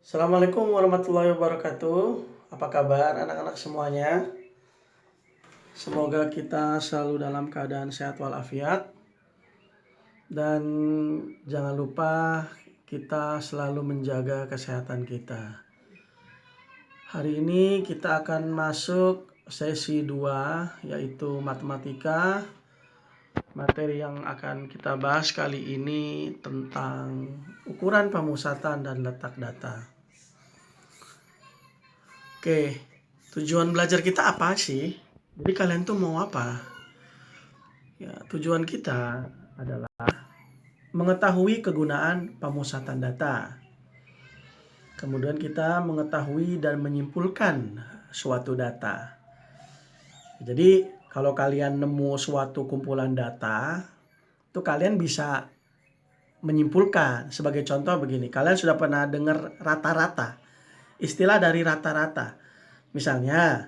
Assalamualaikum warahmatullahi wabarakatuh. Apa kabar anak-anak semuanya? Semoga kita selalu dalam keadaan sehat walafiat. Dan jangan lupa kita selalu menjaga kesehatan kita. Hari ini kita akan masuk sesi 2 yaitu matematika. Materi yang akan kita bahas kali ini tentang ukuran pemusatan dan letak data. Oke, tujuan belajar kita apa sih? Jadi kalian tuh mau apa? Ya, tujuan kita adalah mengetahui kegunaan pemusatan data. Kemudian kita mengetahui dan menyimpulkan suatu data. Jadi kalau kalian nemu suatu kumpulan data, tuh kalian bisa menyimpulkan. Sebagai contoh begini, kalian sudah pernah dengar rata-rata? Istilah dari rata-rata. Misalnya,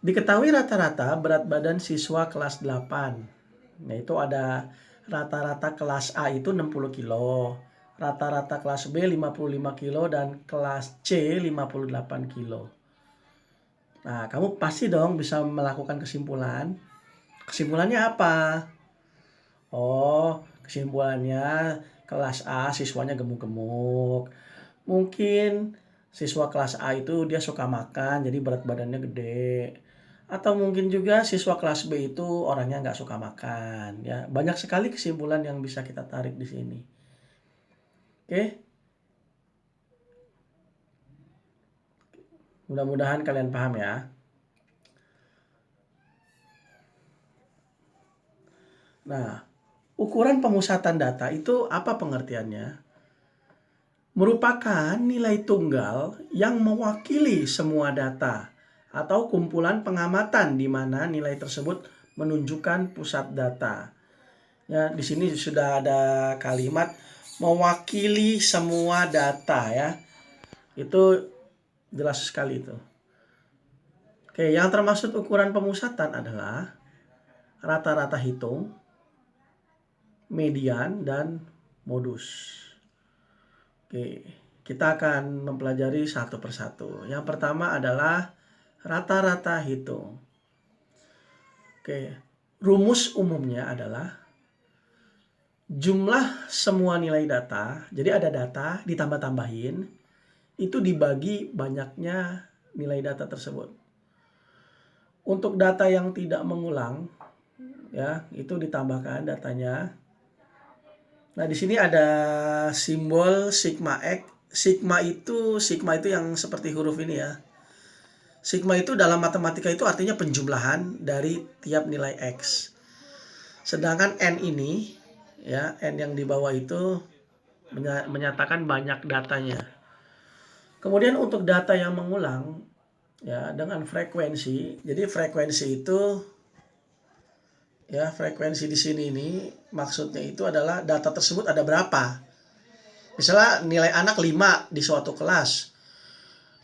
diketahui rata-rata berat badan siswa kelas 8. Nah, itu ada rata-rata kelas A itu 60 kilo, rata-rata kelas B 55 kilo, dan kelas C 58 kilo. Nah, kamu pasti dong bisa melakukan kesimpulan. Kesimpulannya apa? Oh, kesimpulannya kelas A siswanya gemuk-gemuk. Mungkin siswa kelas A itu dia suka makan, jadi berat badannya gede. Atau mungkin juga siswa kelas B itu orangnya nggak suka makan. Ya, banyak sekali kesimpulan yang bisa kita tarik di sini. Oke, mudah-mudahan kalian paham ya. Nah, ukuran pemusatan data itu apa pengertiannya? Merupakan nilai tunggal yang mewakili semua data atau kumpulan pengamatan di mana nilai tersebut menunjukkan pusat data. Ya, di sini sudah ada kalimat mewakili semua data ya. Itu jelas sekali itu. Oke, yang termasuk ukuran pemusatan adalah rata-rata hitung, median, dan modus. Oke, kita akan mempelajari satu persatu. Yang pertama adalah rata-rata hitung. Oke, rumus umumnya adalah jumlah semua nilai data. Jadi ada data ditambah-tambahin, itu dibagi banyaknya nilai data tersebut. Untuk data yang tidak mengulang, ya, itu ditambahkan datanya. Nah, di sini ada simbol sigma X. Sigma itu yang seperti huruf ini ya. Sigma itu dalam matematika itu artinya penjumlahan dari tiap nilai X. Sedangkan N ini, ya, N yang di bawah itu menyatakan banyak datanya. Kemudian untuk data yang mengulang, ya, dengan frekuensi. Jadi frekuensi itu, ya, frekuensi di sini ini maksudnya itu adalah data tersebut ada berapa. Misalnya nilai anak 5 di suatu kelas.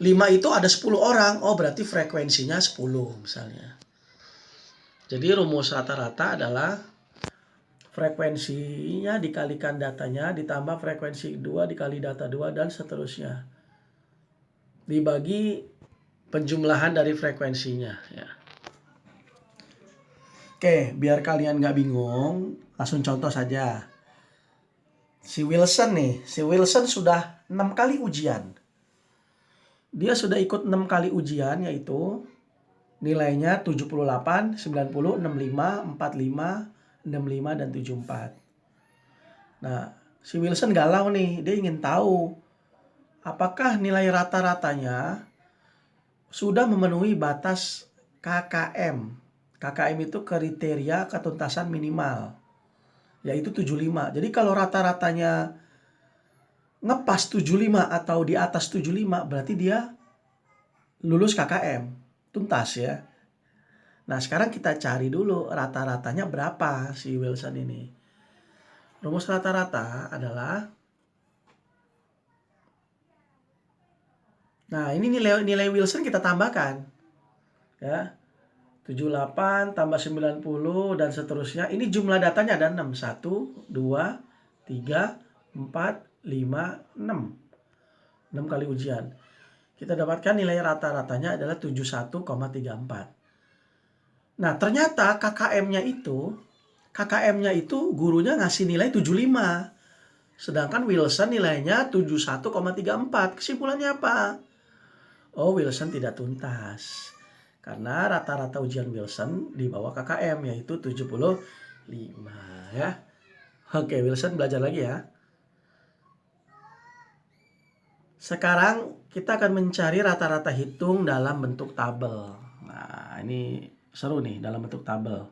5 itu ada 10 orang, oh berarti frekuensinya 10 misalnya. Jadi rumus rata-rata adalah frekuensinya dikalikan datanya ditambah frekuensi 2 dikali data 2 dan seterusnya. Dibagi penjumlahan dari frekuensinya ya. Oke, biar kalian nggak bingung, langsung contoh saja. Si Wilson sudah 6 kali ujian. Dia sudah ikut 6 kali ujian, yaitu nilainya 78, 90, 65, 45, 65, dan 74. Nah, si Wilson galau nih, dia ingin tahu apakah nilai rata-ratanya sudah memenuhi batas KKM. KKM itu kriteria ketuntasan minimal, yaitu 75. Jadi kalau rata-ratanya ngepas 75 atau di atas 75, berarti dia lulus KKM, tuntas ya. Nah, sekarang kita cari dulu rata-ratanya berapa si Wilson ini. Rumus rata-rata adalah, nah ini nilai Wilson kita tambahkan ya, 78 tambah 90 dan seterusnya. Ini jumlah datanya ada 6. 1, 2, 3, 4, 5, 6. 6 kali ujian. Kita dapatkan nilai rata-ratanya adalah 71,34. Nah, ternyata KKM-nya itu gurunya ngasih nilai 75. Sedangkan Wilson nilainya 71,34. Kesimpulannya apa? Oh, Wilson tidak tuntas. Karena rata-rata ujian Wilson di bawah KKM yaitu 75 ya. Oke, Wilson belajar lagi ya. Sekarang kita akan mencari rata-rata hitung dalam bentuk tabel. Nah, ini seru nih dalam bentuk tabel.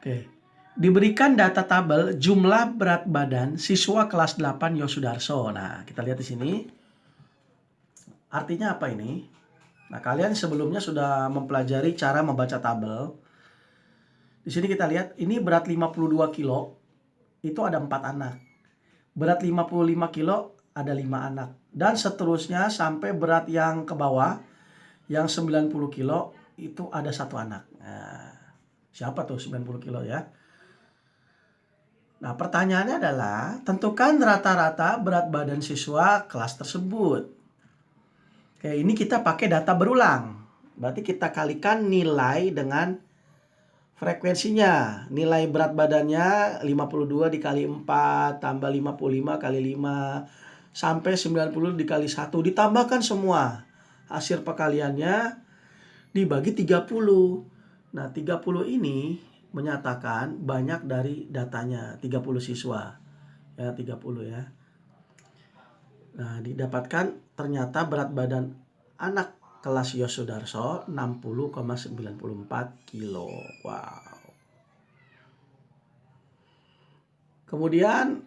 Oke. Diberikan data tabel jumlah berat badan siswa kelas 8 Yosudarso. Nah, kita lihat di sini. Artinya apa ini? Nah, kalian sebelumnya sudah mempelajari cara membaca tabel. Di sini kita lihat, ini berat 52 kilo, itu ada 4 anak. Berat 55 kilo, ada 5 anak. Dan seterusnya sampai berat yang ke bawah, yang 90 kilo, itu ada 1 anak. Nah, siapa tuh 90 kilo ya? Nah, pertanyaannya adalah, tentukan rata-rata berat badan siswa kelas tersebut. Oke, ini kita pakai data berulang. Berarti kita kalikan nilai dengan frekuensinya. Nilai berat badannya 52 dikali 4, tambah 55 kali 5, sampai 90 dikali 1. Ditambahkan semua. Hasil perkaliannya dibagi 30. Nah, 30 ini menyatakan banyak dari datanya, 30 siswa. Ya, 30 ya. Nah, didapatkan ternyata berat badan anak kelas Yosudarso 60,94 kilo. Wow. Kemudian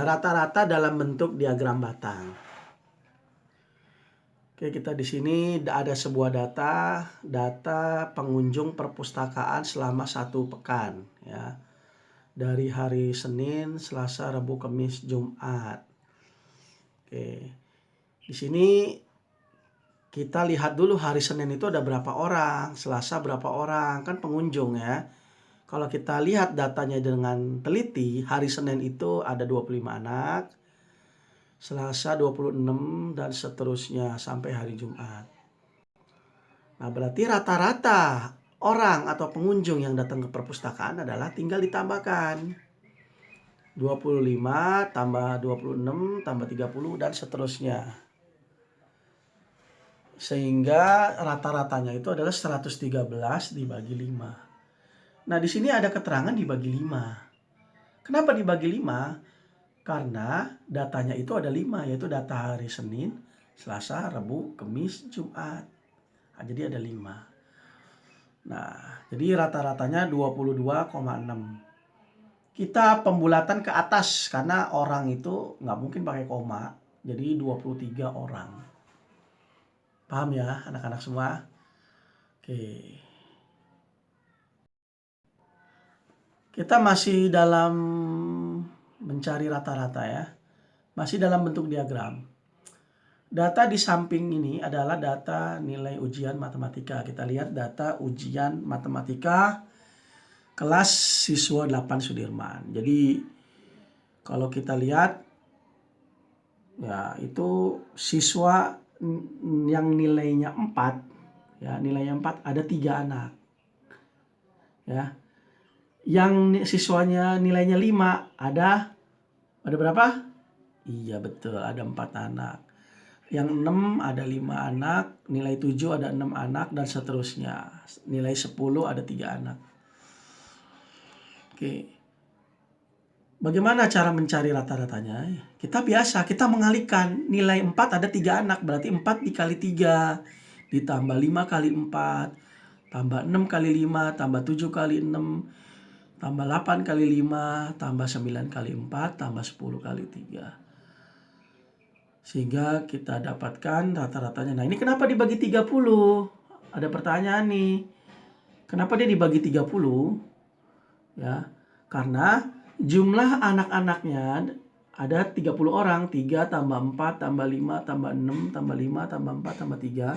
rata-rata dalam bentuk diagram batang. Oke, kita di sini ada sebuah data pengunjung perpustakaan selama 1 pekan ya. Dari hari Senin, Selasa, Rabu, Kamis, Jumat. Oke. Di sini kita lihat dulu hari Senin itu ada berapa orang, Selasa berapa orang, kan pengunjung ya. Kalau kita lihat datanya dengan teliti, hari Senin itu ada 25 anak, Selasa 26, dan seterusnya sampai hari Jumat. Nah, berarti rata-rata orang atau pengunjung yang datang ke perpustakaan adalah tinggal ditambahkan 25 tambah 26 tambah 30 dan seterusnya. Sehingga rata-ratanya itu adalah 113 dibagi 5. Nah, di sini ada keterangan dibagi 5. Kenapa dibagi 5? Karena datanya itu ada 5, yaitu data hari Senin, Selasa, Rabu, Kamis, Jumat. Nah, jadi ada 5. Nah, jadi rata-ratanya 22,6. Kita pembulatan ke atas karena orang itu nggak mungkin pakai koma. Jadi 23 orang. Paham ya anak-anak semua? Oke. Kita masih dalam mencari rata-rata ya. Masih dalam bentuk diagram. Data di samping ini adalah data nilai ujian matematika. Kita lihat data ujian matematika kelas siswa 8 Sudirman. Jadi kalau kita lihat ya itu siswa yang nilainya 4 ya, nilainya 4 ada 3 anak. Ya. Yang siswanya nilainya 5 ada berapa? Iya betul, ada 4 anak. Yang 6 ada 5 anak, nilai 7 ada 6 anak, dan seterusnya. Nilai 10 ada 3 anak. Oke. Bagaimana cara mencari rata-ratanya? Kita mengalihkan. Nilai 4 ada 3 anak, berarti 4 dikali 3. Ditambah 5 kali 4, tambah 6 kali 5, tambah 7 kali 6, tambah 8 kali 5, tambah 9 kali 4, tambah 10 kali 3. Sehingga kita dapatkan rata-ratanya. Nah, ini kenapa dibagi 30? Ada pertanyaan nih. Kenapa dia dibagi 30? Ya, karena jumlah anak-anaknya ada 30 orang. 3 tambah 4 tambah 5 tambah 6 tambah 5 tambah 4 tambah 3.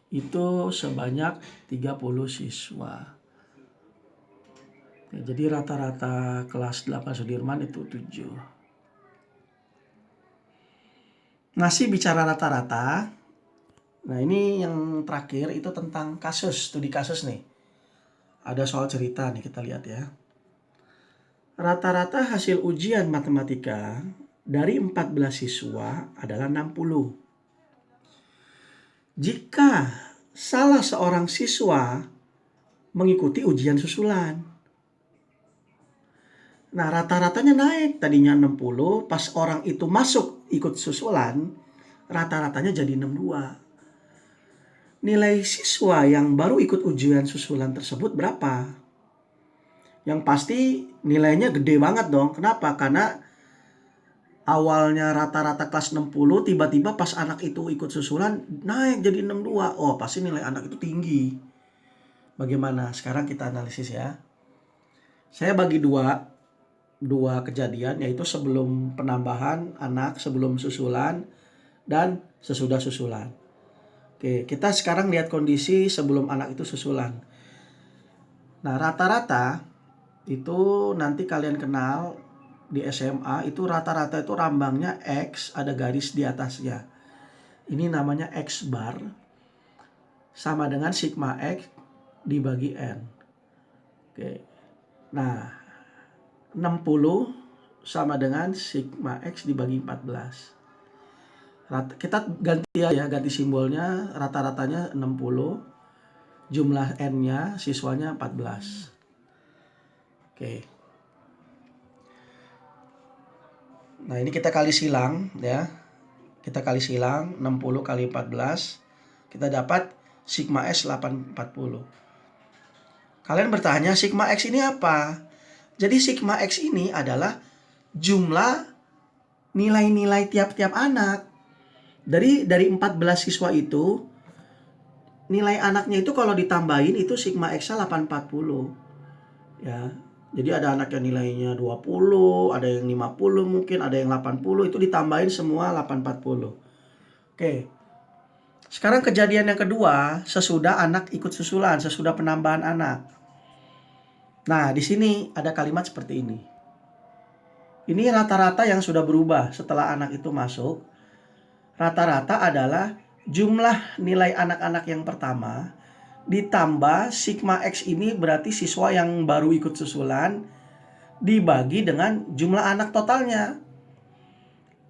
Itu sebanyak 30 siswa. Ya, jadi rata-rata kelas 8 Sudirman itu 7. Masih bicara rata-rata. Nah, ini yang terakhir itu tentang kasus, studi kasus nih. Ada soal cerita nih, kita lihat ya. Rata-rata hasil ujian matematika dari 14 siswa adalah 60. Jika salah seorang siswa mengikuti ujian susulan. Nah, rata-ratanya naik. Tadinya 60, pas orang itu masuk ikut susulan, rata-ratanya jadi 62. Nilai siswa yang baru ikut ujian susulan tersebut berapa? Yang pasti nilainya gede banget dong. Kenapa? Karena awalnya rata-rata kelas 60, tiba-tiba pas anak itu ikut susulan naik jadi 62. Oh, pasti nilai anak itu tinggi. Bagaimana? Sekarang kita analisis ya. Saya bagi dua kejadian, yaitu sebelum penambahan anak, sebelum susulan, dan sesudah susulan. Oke, kita sekarang lihat kondisi sebelum anak itu susulan. Nah, rata-rata itu nanti kalian kenal di SMA itu rata-rata itu rambangnya X, ada garis di atasnya. Ini namanya X bar sama dengan sigma X dibagi N. Oke. Nah, 60 sama dengan sigma X dibagi 14. Kita ganti ya, ganti simbolnya, rata-ratanya 60, jumlah N-nya siswanya 14. Oke. Nah, ini kita kali silang ya. Kita kali silang 60 kali 14. Kita dapat sigma X 840. Kalian bertanya, sigma X ini apa? Jadi sigma X ini adalah jumlah nilai-nilai tiap-tiap anak. Dari 14 siswa itu, nilai anaknya itu kalau ditambahin itu sigma X-nya 840. Ya. Jadi ada anak yang nilainya 20, ada yang 50 mungkin, ada yang 80, itu ditambahin semua 840. Oke. Sekarang kejadian yang kedua, sesudah anak ikut susulan, sesudah penambahan anak. Nah, di sini ada kalimat seperti ini. Ini rata-rata yang sudah berubah setelah anak itu masuk. Rata-rata adalah jumlah nilai anak-anak yang pertama ditambah sigma X ini berarti siswa yang baru ikut susulan dibagi dengan jumlah anak totalnya.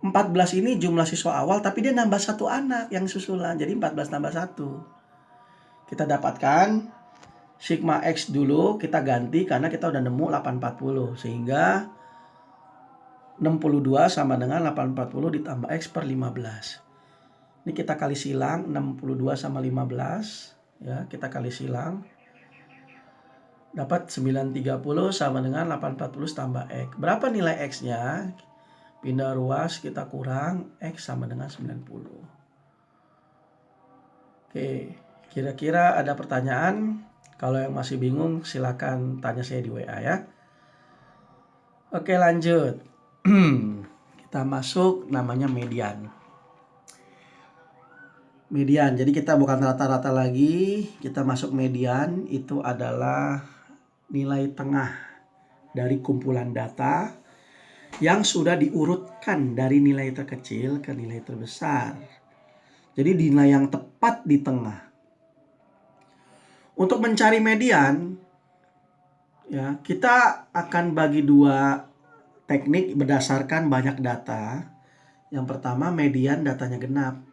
14 ini jumlah siswa awal tapi dia nambah satu anak yang susulan. Jadi 14 tambah 1. Kita dapatkan sigma X dulu, kita ganti karena kita udah nemu 840. Sehingga 62 sama dengan 840 ditambah X per 15. Ini kita kali silang, 62 sama 15. Ya, kita kali silang. Dapat 930 sama dengan 840 tambah X. Berapa nilai X-nya? Pindah ruas, kita kurang. X sama dengan 90. Oke, kira-kira ada pertanyaan? Kalau yang masih bingung, silakan tanya saya di WA ya. Oke, lanjut. Kita masuk namanya median. Median, jadi kita bukan rata-rata lagi, kita masuk median, itu adalah nilai tengah dari kumpulan data yang sudah diurutkan dari nilai terkecil ke nilai terbesar. Jadi nilai yang tepat di tengah. Untuk mencari median, ya, kita akan bagi dua teknik berdasarkan banyak data. Yang pertama, median datanya genap.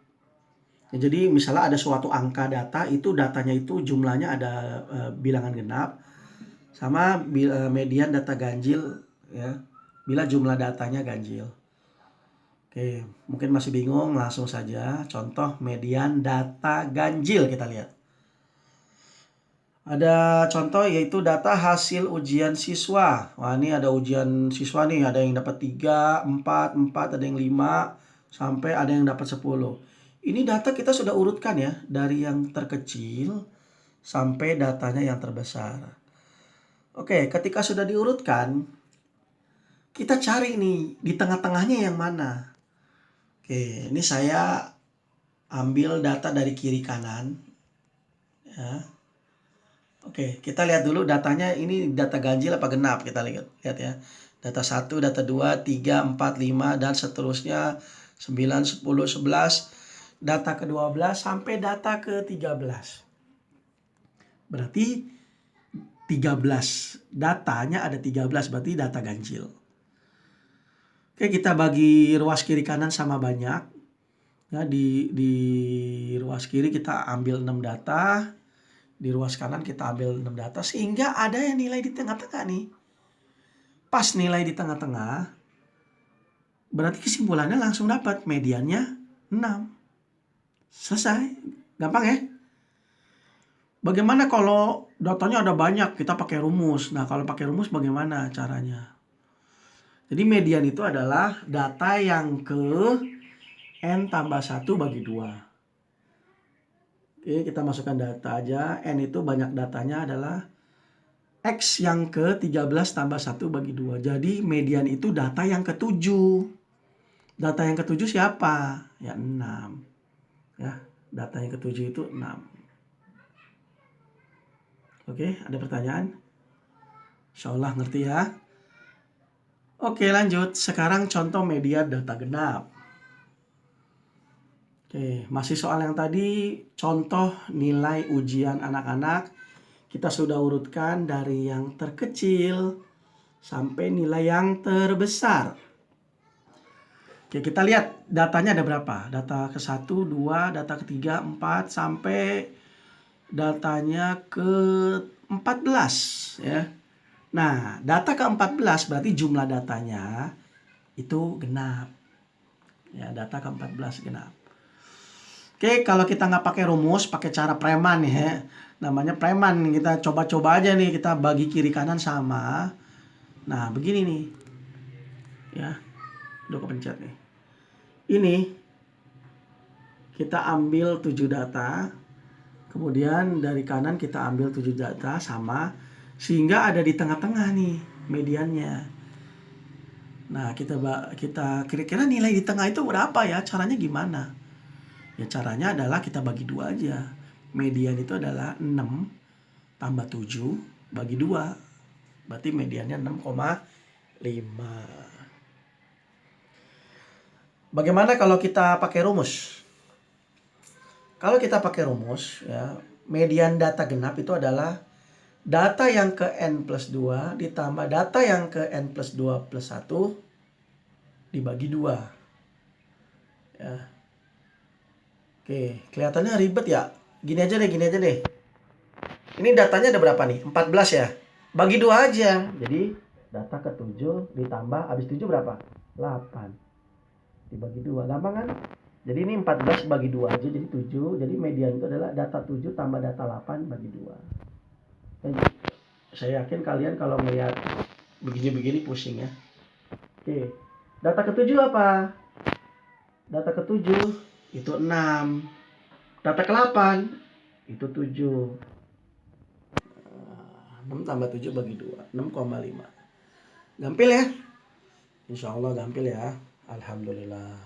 Ya, jadi misalnya ada suatu angka data, itu datanya itu jumlahnya ada bilangan genap, sama median data ganjil ya, bila jumlah datanya ganjil. Oke, mungkin masih bingung, langsung saja contoh median data ganjil kita lihat. Ada contoh yaitu data hasil ujian siswa. Wah, ini ada ujian siswa nih, ada yang dapat 3, 4, ada yang 5, sampai ada yang dapat 10. Ini data kita sudah urutkan ya, dari yang terkecil sampai datanya yang terbesar. Oke, ketika sudah diurutkan, kita cari nih di tengah-tengahnya yang mana. Oke, ini saya ambil data dari kiri kanan. Ya. Oke, kita lihat dulu datanya, ini data ganjil apa genap, kita lihat ya. Data 1, data 2, 3, 4, 5, dan seterusnya 9, 10, 11, data ke-12 sampai data ke-13. Berarti 13. Datanya ada 13, berarti data ganjil. Oke, kita bagi ruas kiri kanan sama banyak. Ya, di ruas kiri kita ambil 6 data, di ruas kanan kita ambil 6 data, sehingga ada yang nilai di tengah-tengah nih. Pas nilai di tengah-tengah, berarti kesimpulannya langsung dapat mediannya 6. Selesai. Gampang ya? Bagaimana kalau datanya ada banyak, kita pakai rumus. Nah, kalau pakai rumus bagaimana caranya? Jadi median itu adalah data yang ke N tambah 1 bagi 2. Oke, kita masukkan data aja. N itu banyak datanya adalah X yang ke-13 tambah 1 bagi 2. Jadi median itu data yang ke-7. Data yang ke-7 siapa? Ya 6. Ya, data yang ke-7 itu 6. Oke, ada pertanyaan? Insyaallah ngerti ya. Oke, lanjut. Sekarang contoh median data genap. Oke, masih soal yang tadi, contoh nilai ujian anak-anak. Kita sudah urutkan dari yang terkecil sampai nilai yang terbesar. Oke, kita lihat datanya ada berapa. Data ke-1, 2, data ke-3, 4, sampai datanya ke-14 ya. Nah, data ke-14 berarti jumlah datanya itu genap. Ya, data ke-14 genap. Oke, kalau kita nggak pakai rumus, pakai cara preman ya. Namanya preman, kita coba-coba aja nih, kita bagi kiri kanan sama. Nah, begini nih. Ya, udah kepencet nih. Ini kita ambil 7 data. Kemudian dari kanan kita ambil 7 data sama, sehingga ada di tengah-tengah nih mediannya. Nah, kita kira-kira nilai di tengah itu berapa ya? Caranya gimana? Ya caranya adalah kita bagi 2 aja. Median itu adalah 6 tambah 7 bagi 2. Berarti mediannya 6,5. Bagaimana kalau kita pakai rumus? Kalau kita pakai rumus, ya, median data genap itu adalah data yang ke N plus 2 ditambah data yang ke N plus 2 plus 1 dibagi 2. Ya. Oke, kelihatannya ribet ya. Gini aja deh. Ini datanya ada berapa nih? 14 ya. Bagi 2 aja. Jadi data ke 7 ditambah, habis 7 berapa? 8. Dibagi 2. Gampang kan? Jadi ini 14 bagi 2 aja, jadi 7. Jadi median itu adalah data 7 tambah data 8 bagi 2. Dan saya yakin kalian kalau melihat begini-begini pusing ya. Oke. Data ke-7 apa? Data ke-7 itu 6. Data ke-8 itu 7. 6 tambah 7 bagi 2. 6,5. Gampil ya? Insyaallah gampil ya. Alhamdulillah.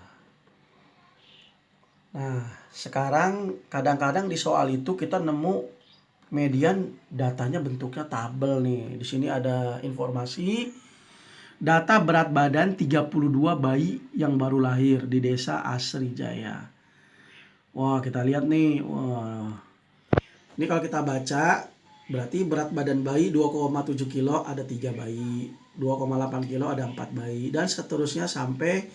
Nah, sekarang kadang-kadang di soal itu kita nemu median datanya bentuknya tabel nih. Di sini ada informasi data berat badan 32 bayi yang baru lahir di desa Asri Jaya. Wah, kita lihat nih. Wah. Ini kalau kita baca berarti berat badan bayi 2,7 kilo ada 3 bayi, 2,8 kilo ada 4 bayi, dan seterusnya sampai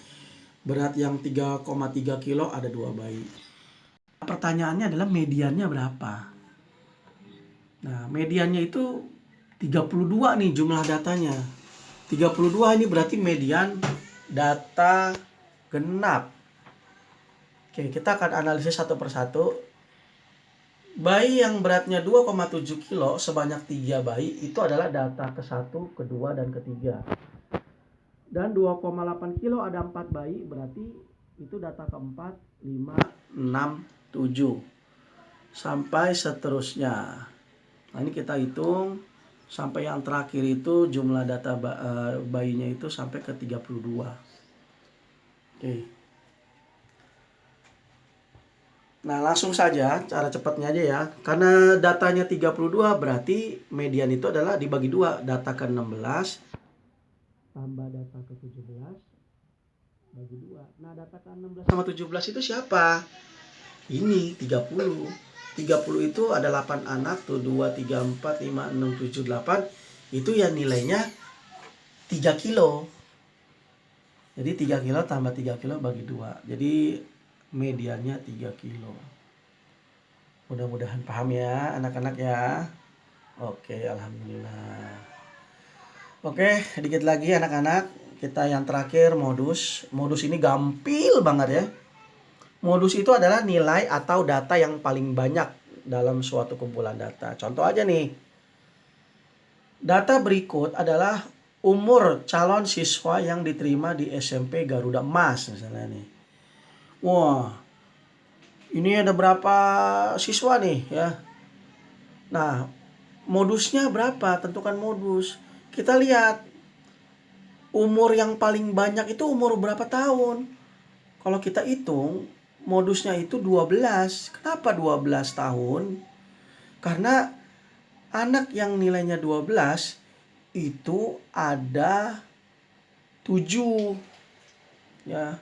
berat yang 3,3 kilo ada 2 bayi. Pertanyaannya adalah mediannya berapa? Nah, mediannya itu 32 nih jumlah datanya. 32 ini berarti median data genap. Oke, kita akan analisis satu persatu. Bayi yang beratnya 2,7 kilo sebanyak 3 bayi itu adalah data ke-1, ke-2, dan ke-3. Dan 2,8 kilo ada 4 bayi, berarti itu data ke-4, 5, 6, 7 sampai seterusnya. Nah, ini kita hitung sampai yang terakhir itu jumlah data bayinya itu sampai ke 32. Oke. Nah, langsung saja cara cepatnya aja ya. Karena datanya 32 berarti median itu adalah dibagi 2, data ke-16 tambah data ke-17 bagi 2. Nah, data ke-16 sama 17 itu siapa? Ini 30. 30 itu ada 8 anak tuh, 2, 3, 4, 5, 6, 7, 8. Itu ya nilainya 3 kilo. Jadi 3 kilo tambah 3 kilo bagi 2. Jadi mediannya 3 kilo. Mudah-mudahan paham ya anak-anak ya. Oke, alhamdulillah. Oke, dikit lagi anak-anak. Kita yang terakhir modus. Modus ini gampil banget ya. Modus itu adalah nilai atau data yang paling banyak dalam suatu kumpulan data. Contoh aja nih. Data berikut adalah umur calon siswa yang diterima di SMP Garuda Emas misalnya nih. Wah, ini ada berapa siswa nih ya. Nah, modusnya berapa? Tentukan modus. Kita lihat umur yang paling banyak itu umur berapa tahun. Kalau kita hitung, modusnya itu 12. Kenapa 12 tahun? Karena anak yang nilainya 12 itu ada 7. Ya,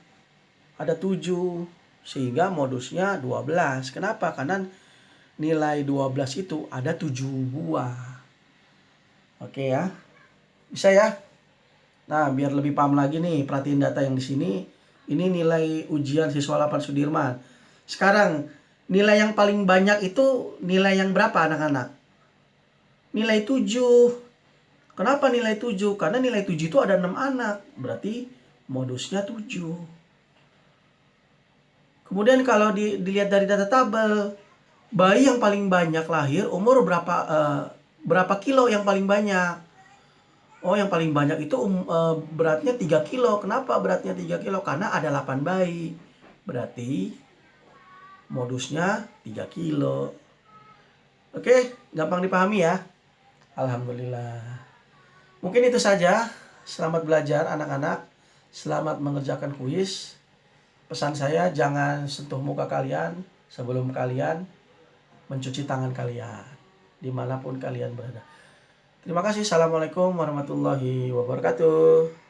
ada 7. Sehingga modusnya 12. Kenapa? Karena nilai 12 itu ada 7 buah. Oke ya. Bisa ya? Nah, biar lebih paham lagi nih, perhatiin data yang di sini. Ini nilai ujian siswa 8 Sudirman. Sekarang, nilai yang paling banyak itu nilai yang berapa anak-anak? Nilai 7. Kenapa nilai 7? Karena nilai 7 itu ada 6 anak. Berarti modusnya 7. Kemudian kalau dilihat dari data tabel, bayi yang paling banyak lahir umur berapa kilo yang paling banyak? Oh, yang paling banyak itu beratnya 3 kilo. Kenapa beratnya 3 kilo? Karena ada 8 bayi. Berarti modusnya 3 kilo. Oke, gampang dipahami ya. Alhamdulillah. Mungkin itu saja. Selamat belajar anak-anak. Selamat mengerjakan kuis. Pesan saya, jangan sentuh muka kalian sebelum kalian mencuci tangan kalian. Dimanapun kalian berada. Terima kasih. Assalamualaikum warahmatullahi wabarakatuh.